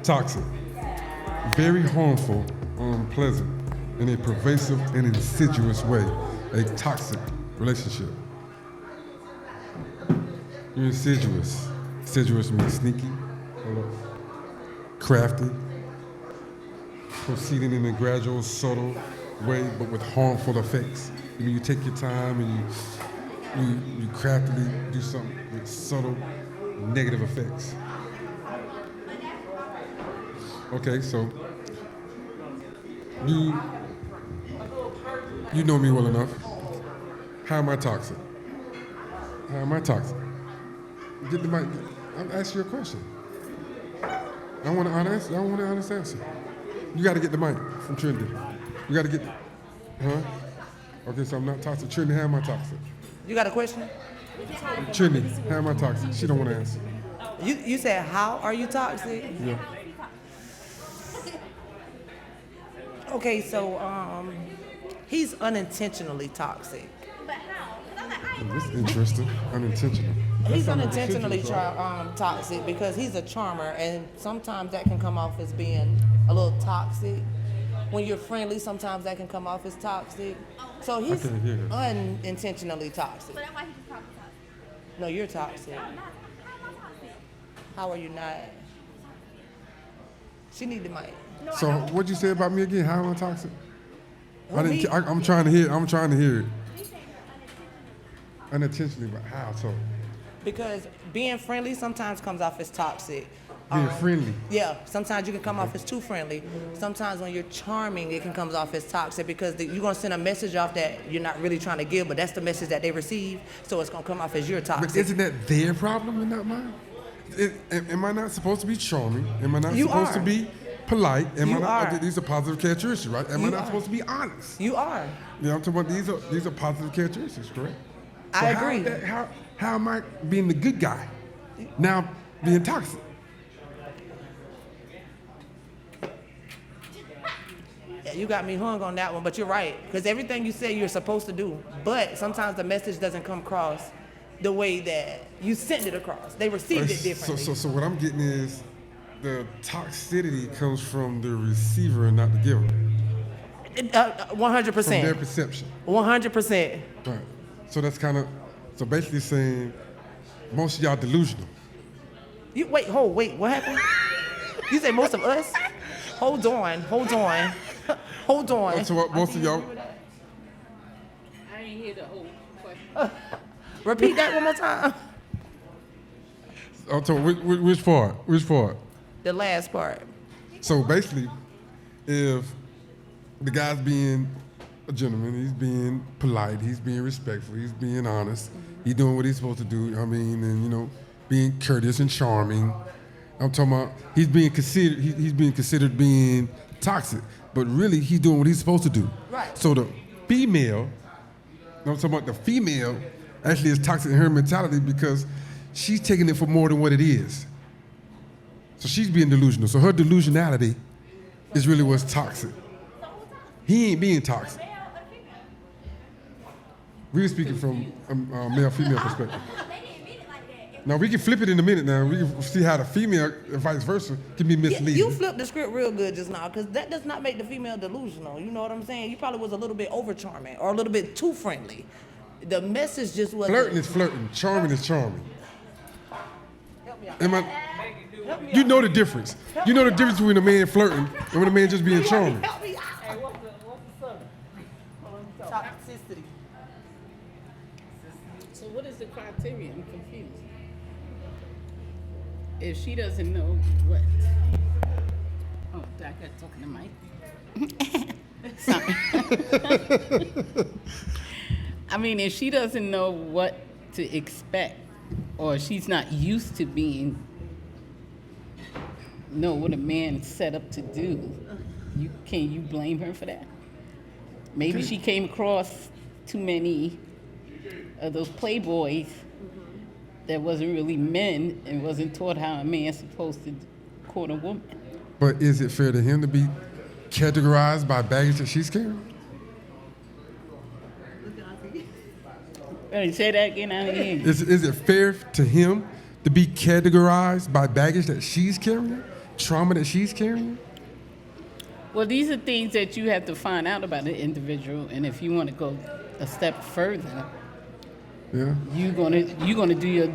Toxic. Very harmful, unpleasant, in a pervasive and insidious way. A toxic relationship. You're insidious. Insidious means sneaky, crafty, proceeding in a gradual, subtle way, but with harmful effects. You take your time and you craftily do something with subtle, negative effects. Okay, so you know me well enough. How am I toxic? How am I toxic? Get the mic. I'm asking you a question. I want an honest answer. You got to get the mic from Trinity. You got to get, huh? Okay, so I'm not toxic. Trinity, how am I toxic? You got a question? Trinity, how am I toxic? She don't want to answer. You said, how are you toxic? Yeah. Okay, so he's unintentionally toxic. This is interesting. Unintentional. He's unintentionally toxic because he's a charmer, and sometimes that can come off as being a little toxic. When you're friendly, sometimes that can come off as toxic. So he's unintentionally toxic. So that's why he's probably toxic. No, you're toxic. No, I'm not. How am I toxic? How are you not? She need the mic. So what'd you say about me again? How am I toxic? Well, I'm trying to hear. I'm trying to hear it. Unintentionally, but how so? Because being friendly sometimes comes off as toxic. Being friendly. Yeah, sometimes you can come off as too friendly. Sometimes when you're charming, it can come off as toxic because you're going to send a message off that you're not really trying to give, but that's the message that they receive, so it's going to come off as you're toxic. But isn't that their problem and not mine? Am I not supposed to be charming? Am I not supposed to be polite? These are positive characteristics, right? Am I not supposed to be honest? You are. Yeah, I'm talking about these are positive characteristics, correct? So I agree. How am I being the good guy now being toxic? Yeah, you got me hung on that one, but you're right. Because everything you say you're supposed to do, but sometimes the message doesn't come across the way that you sent it across. They received it differently. So what I'm getting is the toxicity comes from the receiver and not the giver. 100%. From their perception. 100%. Right. So that's so basically saying most of y'all delusional. Wait, what happened? You say most of us? Hold on. So what, most of y'all? I didn't hear the whole question. Repeat that one more time. So which part? Which part? The last part. So basically, if the guy's being a gentleman, he's being polite, he's being respectful, he's being honest, he's doing what he's supposed to do, and being courteous and charming. I'm talking about he's being considered being toxic, but really he's doing what he's supposed to do. Right. So the female, I'm talking about the female actually is toxic in her mentality because she's taking it for more than what it is. So she's being delusional. So her delusionality is really what's toxic. He ain't being toxic. We're speaking from a male-female perspective. Now, we can flip it in a minute now. We can see how the female, and vice versa, can be misleading. You flipped the script real good just now, because that does not make the female delusional. You know what I'm saying? You probably was a little bit over-charming or a little bit too friendly. The message just wasn't... Flirting is flirting. Charming is charming. Help me out. You know the difference. You know the difference between a man flirting and when a man just being charming. Help me out. Hey, what's the subject? Toxicity. So what is the criteria? I'm confused. If she doesn't know what... Oh, I got talking to Mike. I mean, if she doesn't know what to expect, or she's not used to know what a man set up to do, can you blame her for that? Maybe she came across too many of those playboys that wasn't really men and wasn't taught how a man's supposed to court a woman. But is it fair to him to be categorized by baggage that she's carrying? Say that again. I didn't hear you. Is it fair to him to be categorized by baggage that she's carrying? trauma that she's carrying? Well, these are things that you have to find out about the individual, and if you want to go a step further, Yeah. you're gonna do your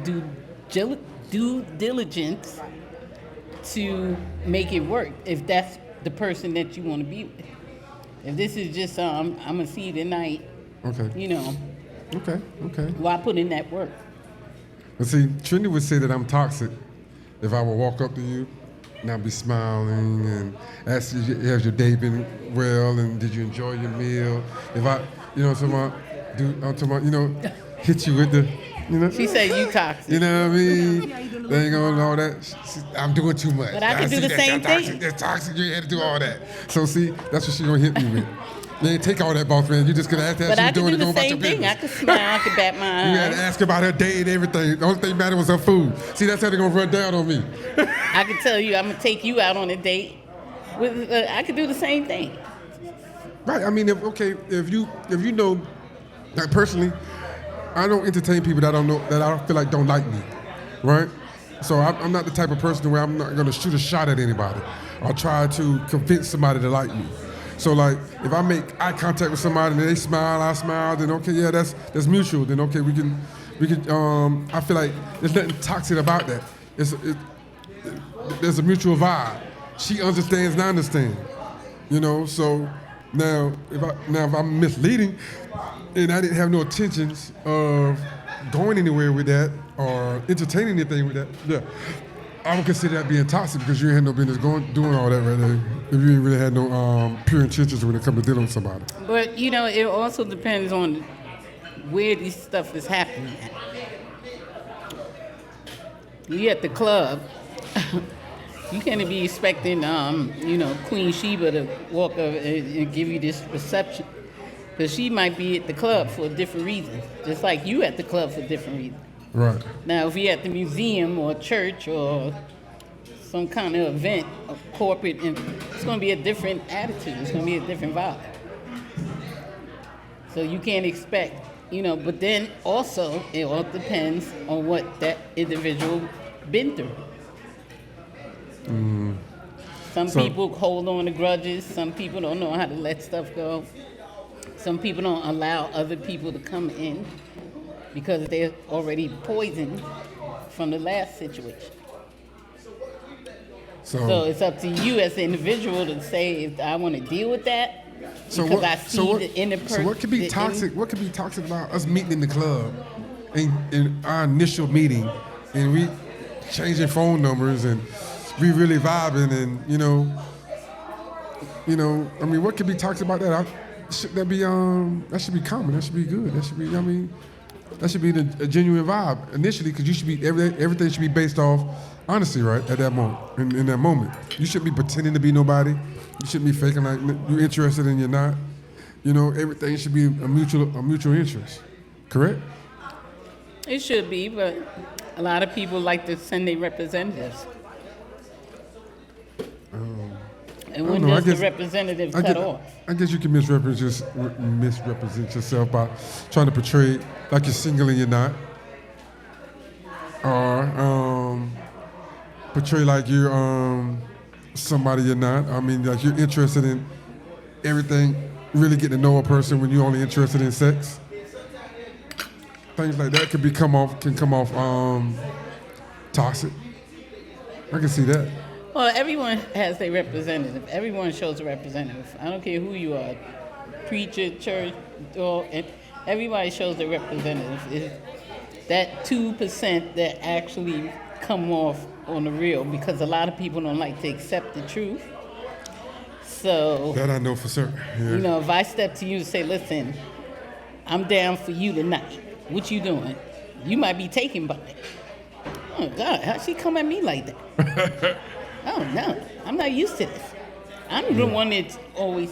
due diligence to make it work. If that's the person that you want to be with. If this is just I'm gonna see you tonight, Okay. Okay. why put in that work? But see, Trinity would say that I'm toxic if I would walk up to you and I'd be smiling and ask you, has your day been well and did you enjoy your meal? If I, I'm talking about, hit you with the, She said you toxic. You know what I mean? They ain't gonna know that. I'm doing too much. But I can do see the that, same that's toxic, thing. That's toxic. You had to do all that. So see, that's what she gonna hit me with. You ain't take all that, boss man. You just gonna ask that But she I was can doing do it, the going about your same thing. business. I could smile, I could bat my You had to eyes. ask about her day and everything. The only thing mattered was her food. See, that's how they gonna run down on me. I could tell you I'm gonna take you out on a date. I could do the same thing. Right. I mean, if you know, like personally, I don't entertain people that I feel like don't like me, right? So I'm not the type of person where I'm not gonna shoot a shot at anybody or try to convince somebody to like me. So like, if I make eye contact with somebody and they smile, I smile, then okay, yeah, that's mutual. Then okay, we can. I feel like there's nothing toxic about that. There's a mutual vibe. She understands and I understand. So now if I'm misleading and I didn't have no intentions of going anywhere with that or entertaining anything with that, yeah, I would consider that being toxic because you ain't had no business doing all that right there if you ain't really had no pure intentions when it comes to dealing with somebody. But it also depends on where this stuff is happening at. You at the club, you can't be expecting Queen Sheba to walk up and give you this reception. Because she might be at the club for a different reason, just like you at the club for different reasons. Right. Now, if you're at the museum or church or some kind of event, or corporate, it's going to be a different attitude. It's going to be a different vibe. So you can't expect, but then also it all depends on what that individual been through. Some people hold on to grudges. Some people don't know how to let stuff go. Some people don't allow other people to come in because they're already poisoned from the last situation. So it's up to you as an individual to say if I want to deal with that because I see the inner person. So what could be toxic? What could be toxic about us meeting in the club, in our initial meeting, and we changing phone numbers and we really vibing and I mean, what could be toxic about that? That should be common. That should be good. That should be a genuine vibe initially, because you should be everything should be based off honesty, right? At that moment, in that moment, you shouldn't be pretending to be nobody. You shouldn't be faking like you're interested and you're not. Everything should be a mutual interest. Correct? It should be, but a lot of people like to send their representatives. And when does the representative cut off? I guess you can misrepresent yourself by trying to portray like you're single and you're not, or portray like you're somebody you're not. I mean, like you're interested in everything, really getting to know a person when you're only interested in sex. Things like that can come off toxic. I can see that. Well, everyone has their representative. Everyone shows a representative. I don't care who you are, preacher, church, everybody shows their representative. It's that 2% that actually come off on the real, because a lot of people don't like to accept the truth. So that I know for certain. Yeah. If I step to you and say, "Listen, I'm down for you tonight. What you doing?" You might be taken by it. Oh God, how'd she come at me like that? Oh no, I'm not used to this. I'm the one that's always,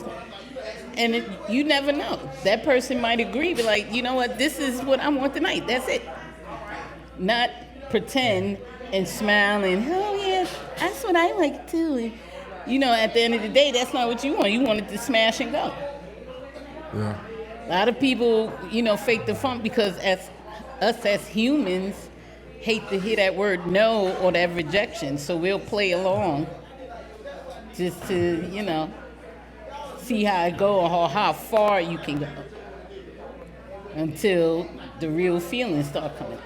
and you never know. That person might agree, but like, you know what? This is what I want tonight. That's it. Not pretend and smile and oh yeah, that's what I like too. And, at the end of the day, that's not what you want. You want it to smash and go. Yeah. A lot of people, fake the funk because as humans hate to hear that word no or that rejection, so we'll play along just to, see how it go or how far you can go until the real feelings start coming.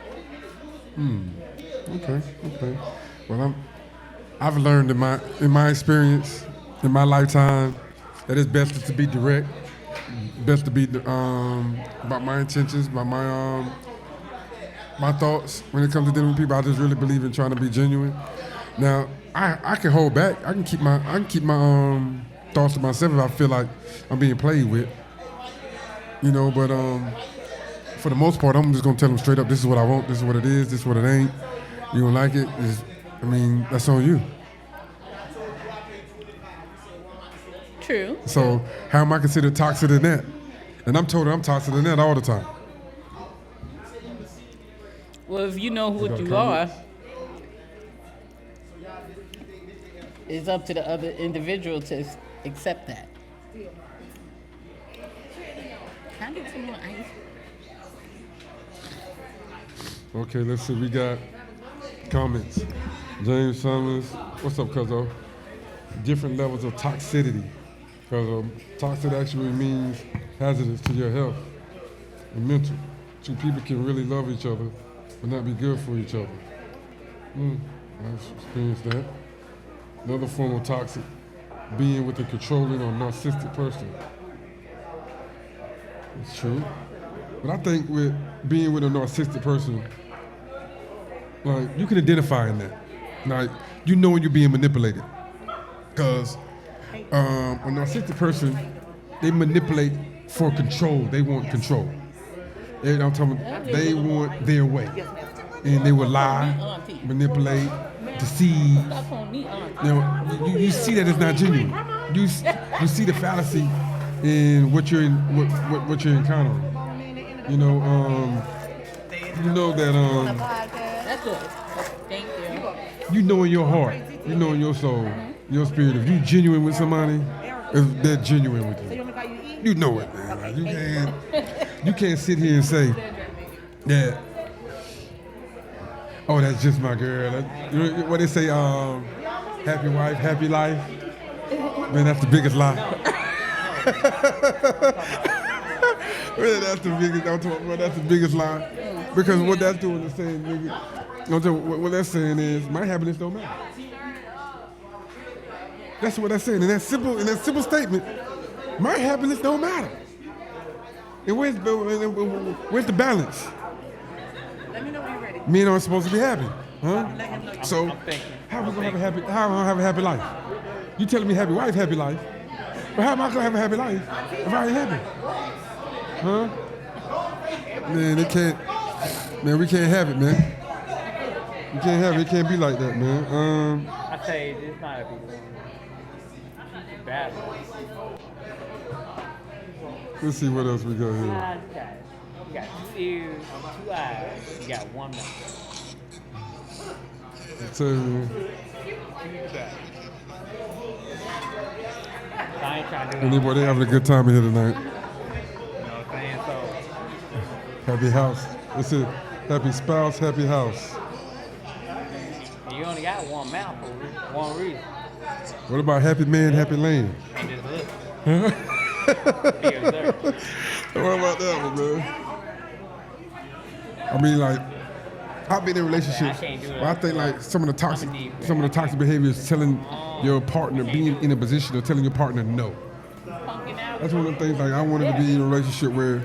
Okay. Well, I've learned in my experience, in my lifetime, that it's best to be direct, best to be about my intentions, about my thoughts when it comes to dealing with people. I just really believe in trying to be genuine. Now, I can hold back. I can keep my thoughts to myself if I feel like I'm being played with. But for the most part, I'm just gonna tell them straight up, this is what I want, this is what it is, this is what it ain't. You don't like it, that's on you. True. So how am I considered toxic in that? And I'm told I'm toxic in that all the time. Well, if you know what got you are, comments? it's up to the other individual to accept that. Can I get some more ice? Okay, let's see. We got comments. James Summers, what's up, cuzzo? Different levels of toxicity. Because toxic actually means hazardous to your health and mental. Two people can really love each other but not be good for each other. I've experienced that. Another form of toxic, being with a controlling or narcissistic person. It's true. But I think with being with a narcissistic person, like, you can identify in that. Like, you know when you're being manipulated. Because a narcissistic person, they manipulate for control. They want control. They want their way. And they will lie, manipulate, deceive. You see that it's not genuine. You see the fallacy in what you're encountering. You know that That's good. Thank you. you know in your heart, you know in your soul, your spirit, if you genuine with somebody, if they're genuine with you. You know it, man. Like, you can't sit here and say that, oh, that's just my girl. What they say, happy wife, happy life. Man, that's the biggest lie. Man, that's the biggest lie. Because what that's doing is saying, nigga, what that's saying is, my happiness don't matter. That's what that's saying. In that simple statement, my happiness don't matter. And where's the balance? Let me know when you're ready. Me and I are supposed to be happy, huh? So how we gonna have a happy life? You telling me happy wife, happy life? But how am I gonna have a happy life if I ain't happy? Huh? Man, we can't have it, man. We can't have it. It can't be like that, man. I tell you, it's not a big thing. It's bad. Let's see what else we got here. You got 2 ears, 2 eyes, you got 1 mouth. I tell you, man. I ain't trying to do Anybody having a good time in here tonight? You know what I'm saying? So, Happy house. That's it. Happy spouse, happy house. you only got 1 mouth for one reason. What about happy man, happy land? And just look. What about that one, man? I mean, like, I've been in relationships. I can't do it. But I think like some of the toxic behavior is telling your partner, being in a position of telling your partner no. That's one of the things. Like, I wanted to be in a relationship where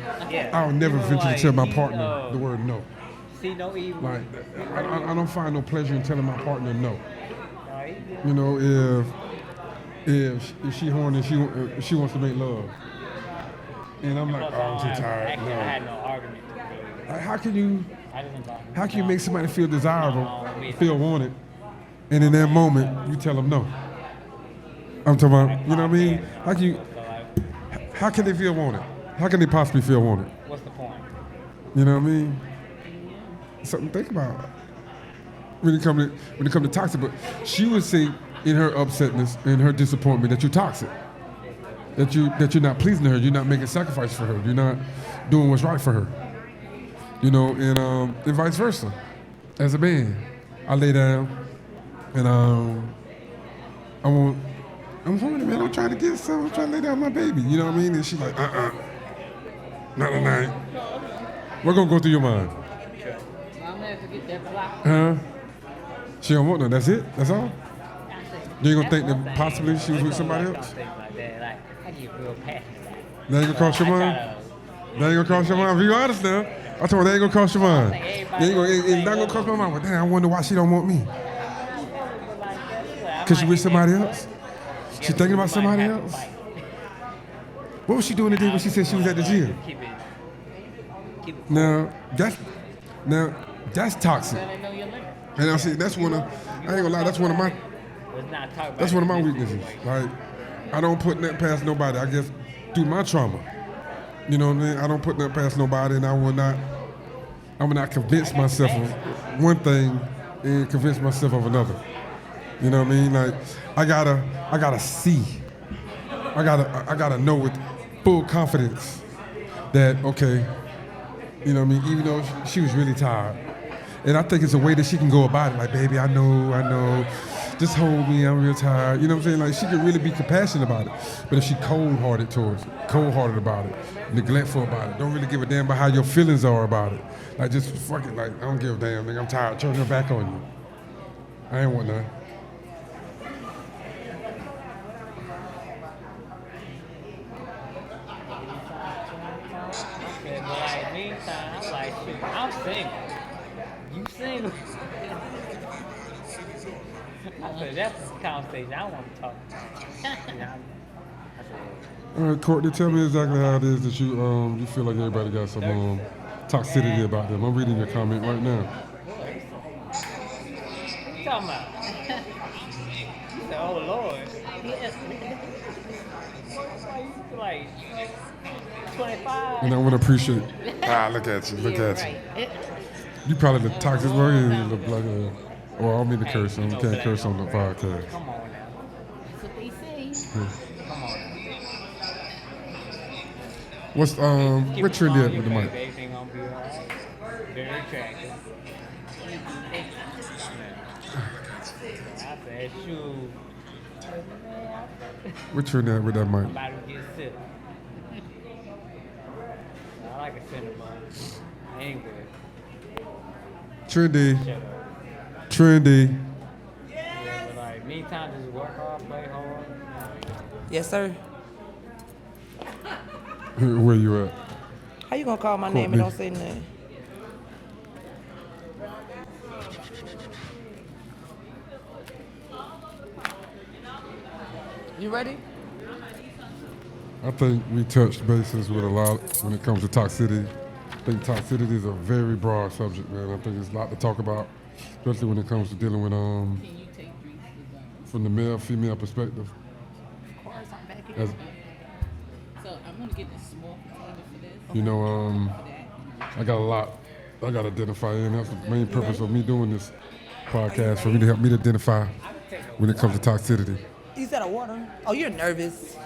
I would never venture to tell my partner the word no. See no evil. Like, I don't find no pleasure in telling my partner no. Right? You know, if she horny, she wants to make love, and I'm like, oh, I'm too tired. Actually, I had no argument. Like, how can you How make somebody feel desirable, feel wanted, and in that moment you tell them no? I'm talking about, you know what I mean? How can they feel wanted? How can they possibly feel wanted? What's the point? You know what I mean? Something to think about when it comes to toxic. But she would say in her upsetness and her disappointment that you're toxic, that you're not pleasing her, you're not making sacrifices for her, you're not doing what's right for her. You know, and vice versa. As a man, I lay down and I want I'm horny, man. I'm trying to get some. I'm trying to lay down my baby. You know what I mean? And she's like, not tonight. What's gonna go through your mind? I'm gonna have to get that block. Huh? She don't want no. That's it? That's all? You ain't gonna think that possibly she was with somebody else? Like that. Like, I get real passionate about it. That ain't gonna cross your mind? That ain't gonna cross your mind? Be honest now. I told her that ain't gonna cross your mind. It's not gonna cross my mind. But damn, I wonder why she don't want me. Cause she with somebody else? She thinking about somebody else? What was she doing today when she said she was at the gym? Keep it Now that's toxic. I know your limit. And I see that's one of I ain't gonna lie, that's one of my Let's not talk about that's one of my it. weaknesses. Like I don't put that past nobody. I guess through my trauma. You know what I mean? I don't put that past nobody, and I will not convince myself of one thing and convince myself of another. You know what I mean? Like I gotta see. I gotta know with full confidence that okay, you know what I mean, even though she was really tired. And I think it's a way that she can go about it, like, baby, I know, just hold me, I'm real tired. You know what I'm saying? Like she can really be compassionate about it. But if she cold-hearted towards it, cold-hearted about it, neglectful about it, don't really give a damn about how your feelings are about it. Like just fuck it, like I don't give a damn, nigga, I'm tired, turn her back on you. I ain't want none. But like, meantime, I'm like, shit, I'm single. You single? I said, that's the conversation I want to talk about. You know, I said, All right, Courtney, tell me exactly how it is that you feel like everybody got some toxicity about them. I'm reading your comment right now. what you talking about? He said, oh, Lord. Like 25. And I want to appreciate. Look at you, look at you. You probably the toxic one. You look like I don't mean to curse. You can't curse on the podcast. Come on now. That's what they say. Come on now. What's Keep what it trend on at you, with the baby. mic? Everything gonna be alright. Very attractive. I said, shoot. What trend at with that mic? About to get sick. I like a cinnamon. Anyway, Trendy, shut up. trendy. Yeah, but like, meantime, just work hard, play hard. Yes, sir. Where you at? How you gonna call my name and don't say nothing? You ready? I think we touched bases with a lot when it comes to toxicity. I think toxicity is a very broad subject, man. I think there's a lot to talk about, especially when it comes to dealing with Can you take drinks with from the male-female perspective. As, So I'm gonna get the small container for this. you know, For that. I got a lot I got to identify in. That's the main purpose of me doing this podcast, for me to help me to identify when it comes to toxicity. You said a water? Oh, you're nervous.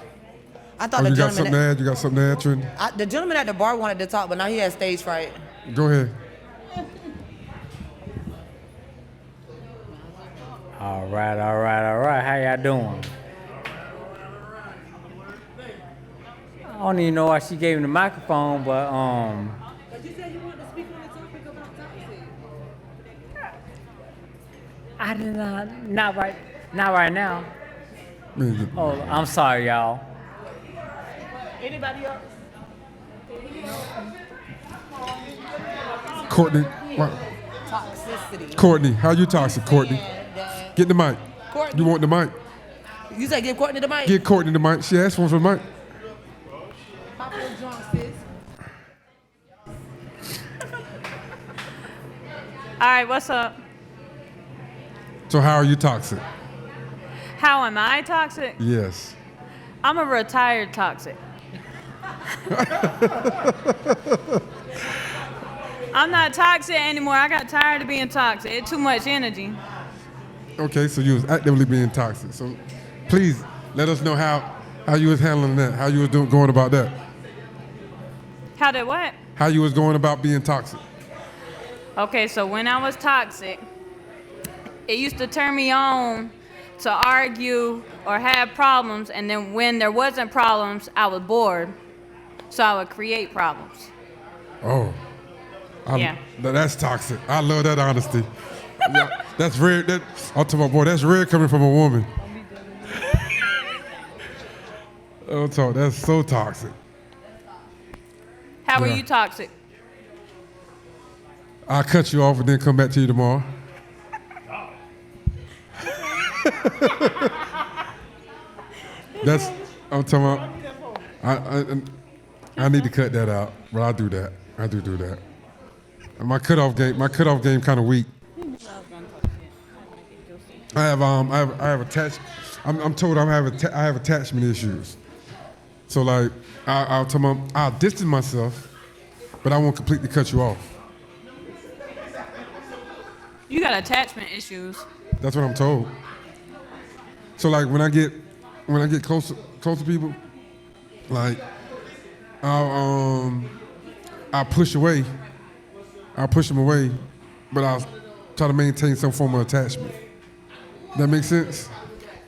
I thought Oh, the you got gentleman. something to add? You got something to add, Trin? The gentleman at the bar wanted to talk, but now he has stage fright. Go ahead. All right. How y'all doing? I don't even know why she gave him the microphone, but But you said you wanted to speak on the topic about toxic. I did not right now. Man, Oh, I'm sorry, y'all. Anybody else? Courtney, what? Toxicity. Courtney, how you toxic, Courtney? Get the mic. Courtney. You want the mic? You said give Courtney the mic? Get Courtney the mic. She asked for the mic. Pop your drunk, sis. All right, what's up? So how are you toxic? How am I toxic? Yes. I'm a retired toxic. I'm not toxic anymore. I got tired of being toxic. It's too much energy. Okay, so you was actively being toxic. So please let us know how you was handling that, how you was going about that, How did what? how you was going about being toxic. Okay, so when I was toxic, it used to turn me on to argue or have problems, and then when there wasn't problems, I was bored, so I would create problems. Oh. Yeah. That's toxic. I love that honesty. Yeah, that's rare. I'll tell my boy, that's rare coming from a woman. That's so toxic. How are Yeah. you toxic? I'll cut you off and then come back to you tomorrow. I'm talking about, I need to cut that out, but I do that. I do that. And my cutoff game kind of weak. I have attached. I'm told I have attachment issues. So like I'll distance myself, but I won't completely cut you off. You got attachment issues. That's what I'm told. So like when I get close to people, like I'll push them away, but I'll try to maintain some form of attachment. That makes sense?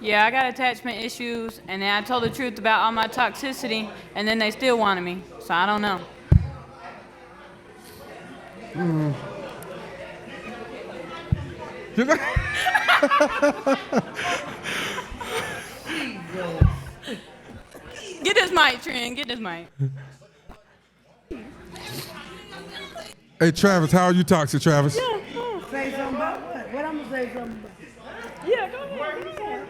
Yeah, I got attachment issues, and then I told the truth about all my toxicity, and then they still wanted me, so I don't know. Get this mic, Trent. Get this mic. Hey Travis, how are you toxic, Travis? Say something about what? What I'm gonna say something about? Yeah, go ahead.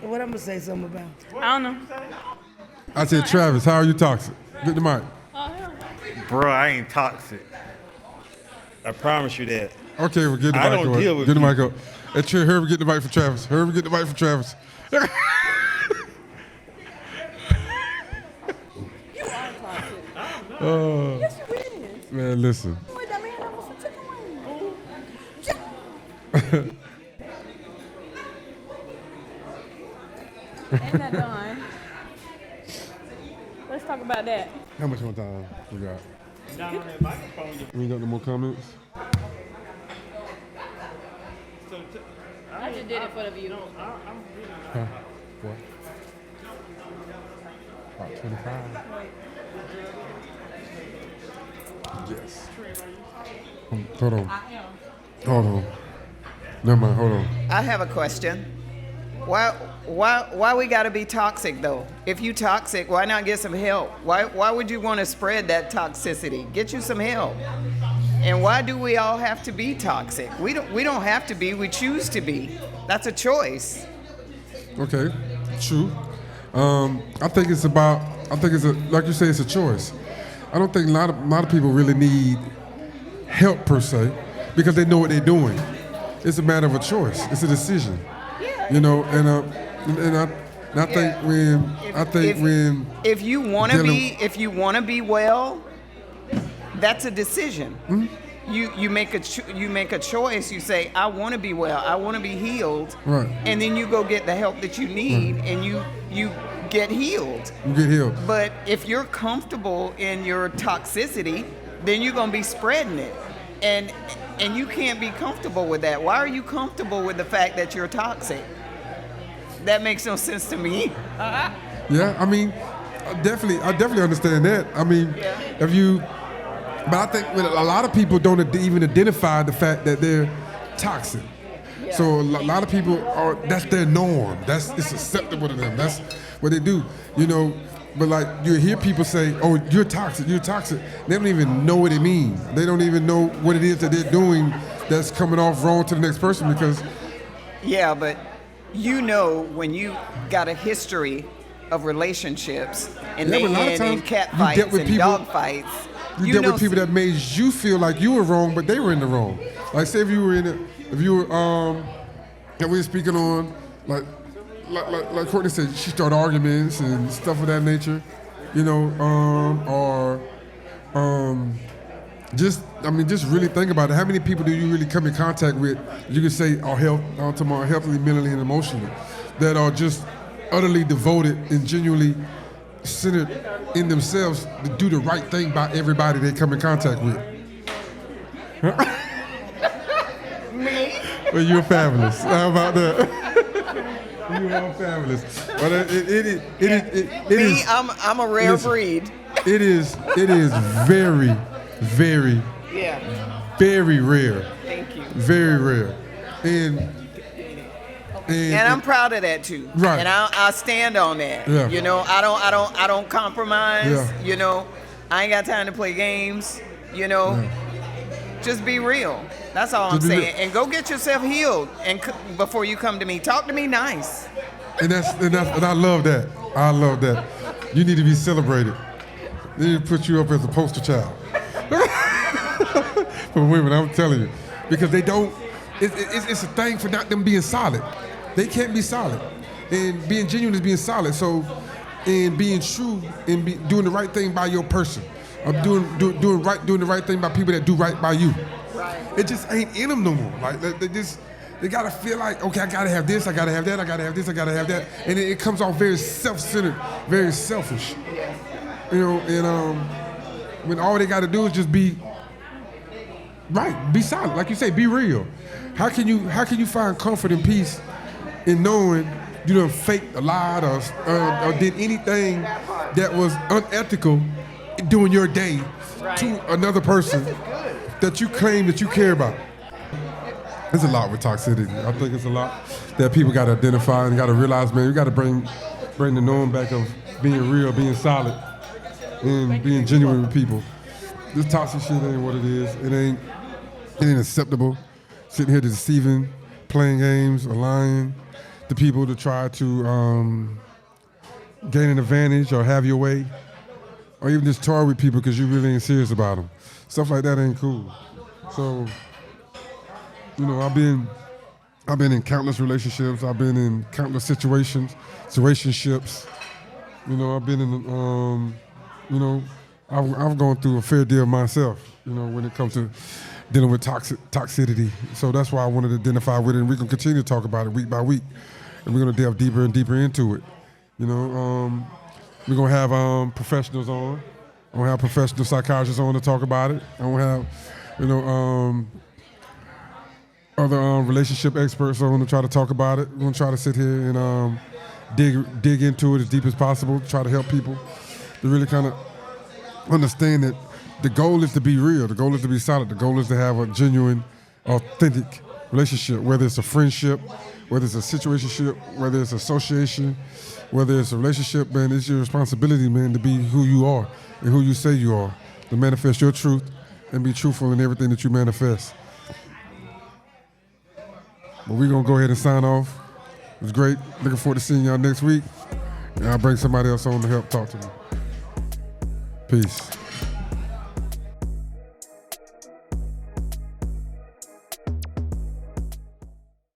What I'm gonna say something about? I don't know. I said, Travis, how are you toxic? Get the mic. Bro, I ain't toxic. I promise you that. Okay, well, get the I mic don't up. deal with Get the mic people. up. Hey, Trent, hurry, get the mic for Travis. Hurry, get the mic for Travis. Yes, you is. Man, listen. Wait, that man, that was some chicken wings. Ain't that done? Let's talk about that. How much more time we got? Not on that microphone. We ain't got no more comments? I just did it for the view. Huh? What? About 25? Yes. Hold on. Never mind, hold on. I have a question. Why we gotta be toxic though? If you toxic, why not get some help? Why would you want to spread that toxicity? Get you some help. And why do we all have to be toxic? We don't have to be. We choose to be. That's a choice. Okay, true. I think it's like you say, it's a choice. I don't think a lot of people really need help per se because they know what they're doing. It's a matter of a choice. It's a decision. You know, and I think when if you want to be well, that's a decision. Mm-hmm. You make a choice. You say, I want to be well. I want to be healed. Right. And then you go get the help that you need, and you get healed. you get healed. But if you're comfortable in your toxicity, then you're gonna be spreading it, and you can't be comfortable with that. Why are you comfortable with the fact that you're toxic? That makes no sense to me. Yeah, I mean, I definitely understand that. I mean, but I think a lot of people don't even identify the fact that they're toxic. Yeah. So a lot of people that's their norm. It's acceptable to them. That's what they do, you know. But like you hear people say, "Oh, you're toxic. You're toxic." They don't even know what it means. They don't even know what it is that they're doing that's coming off wrong to the next person because. Yeah, but you know when you got a history of relationships and Yeah, they but a lot of end in times cat you fights dealt with and people- dog fights. You dealt with people that made you feel like you were wrong, but they were in the wrong. Like say if you were and we were speaking on like Courtney said, she started arguments and stuff of that nature, you know, just really think about it. How many people do you really come in contact with? You can say are healthily, mentally, and emotionally, that are just utterly devoted and genuinely centered in themselves to do the right thing by everybody they come in contact with. Me? Well, you're fabulous. How about that? You all fabulous. But Me, I'm a rare listen, breed. It is very, very, Yeah. very rare. Thank you. Very rare. And I'm proud of that too. Right. And I stand on that. Yeah. You know, I don't compromise. Yeah. You know, I ain't got time to play games. You know, just be real. That's all I'm Just be saying. real. And go get yourself healed before you come to me. Talk to me nice. And I love that. I love that. You need to be celebrated. They need to put you up as a poster child for women. I'm telling you, because they don't. It's a thing for not them being solid. They can't be solid, and being genuine is being solid. So, and being true and doing the right thing by your person, or doing the right thing by people that do right by you. Right. It just ain't in them no more. Like they gotta feel like, okay, I gotta have this, I gotta have that, I gotta have this, I gotta have that, and it comes off very self-centered, very selfish. You know, and when all they gotta do is just be right, be solid, like you say, be real. How can you find comfort and peace in knowing you done faked, lied, or did anything that was unethical during your day to another person that you claim that you care about? There's a lot with toxicity. I think it's a lot that people got to identify and got to realize, man, we got to bring the norm back of being real, being solid, and being genuine with people. This toxic shit ain't what it is. It ain't acceptable. Sitting here deceiving, playing games, or lying to people to try to gain an advantage or have your way, or even just toy with people because you really ain't serious about them. Stuff like that ain't cool. So, you know, I've been in countless relationships. I've been in countless situationships. You know, I've been in, you know, I've gone through a fair deal myself, you know, when it comes to dealing with toxicity. So that's why I wanted to identify with it, and we're going to continue to talk about it week by week. And we're going to delve deeper and deeper into it. You know, we're going to have professionals on. I'm going to have professional psychiatrists on to talk about it. I'm going to have, you know, other relationship experts on to try to talk about it. We're going to try to sit here and dig into it as deep as possible, try to help people to really kind of understand that the goal is to be real. The goal is to be solid. The goal is to have a genuine, authentic relationship, whether it's a friendship, whether it's a situationship, whether it's association, whether it's a relationship, man, it's your responsibility, man, to be who you are and who you say you are, to manifest your truth and be truthful in everything that you manifest. But we're going to go ahead and sign off. It was great. Looking forward to seeing y'all next week. And I'll bring somebody else on to help talk to me. Peace.